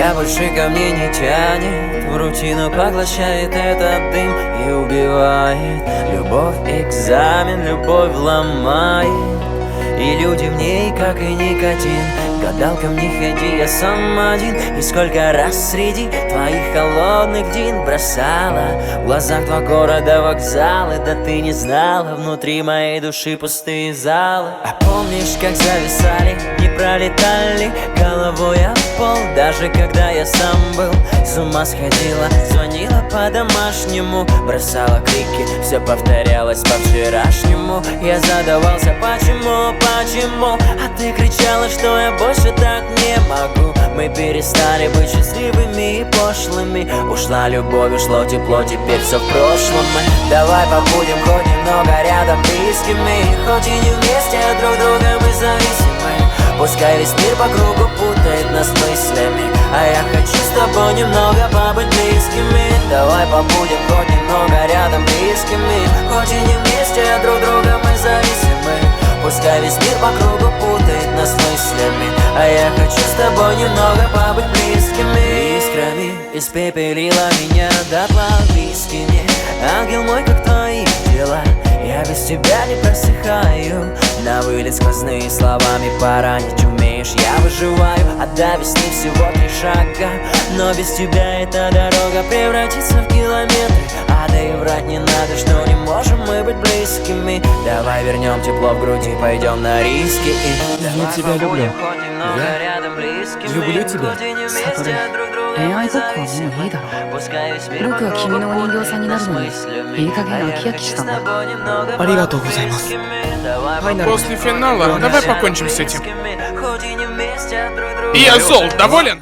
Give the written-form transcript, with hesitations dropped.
Тебя больше ко мне не тянет, в рутину поглощает этот дым и убивает. Любовь экзамен, любовь ломает, и люди в ней, как и никотин. К гадалкам не ходи, я сам один. И сколько раз среди твоих холодных дин бросала в глазах два города вокзалы. Да ты не знала, внутри моей души пустые залы. А помнишь, как зависали, не пролетали головой об пол? Даже когда я сам был, с ума сходила, звонила по-домашнему, бросала крики, все повторялось по-вчерашнему. Я задавался, почему, а ты кричала, что я больше так не могу. Мы перестали быть счастливыми и пошлыми. Ушла любовь, ушло тепло, теперь все в прошлом. Давай побудем хоть немного рядом близкими, хоть и не вместе, а друг друга мы зависимы. Пускай весь мир по кругу путает нас мыслями, а я хочу с тобой немного побыть близкими. Давай побудем хоть немного рядом близкими, хоть и не вместе, а друг друга мы зависимы. Пускай весь мир по кругу путает нас мыслями, а я хочу с тобой немного побыть близкими. Искрами испепелила меня дотла близкими. Ангел мой, как твои дела? Я без тебя не просыхаю. На вылет сквозные словами поранить умеешь, я выживаю. А до весны всего 3 шага, но без тебя эта дорога превратится в километры. А да и врать не надо, что не можем мы быть близкими. Давай вернем тепло в груди, пойдем на риски. Я тебя люблю. Я люблю тебя, Сатору. 恋愛ごっこはもういいだろう。僕は君のお人形さんになるのにいい加減飽き飽きしたんだ。ありがとうございます。 После финала давай покончим с этим. И я зол, доволен?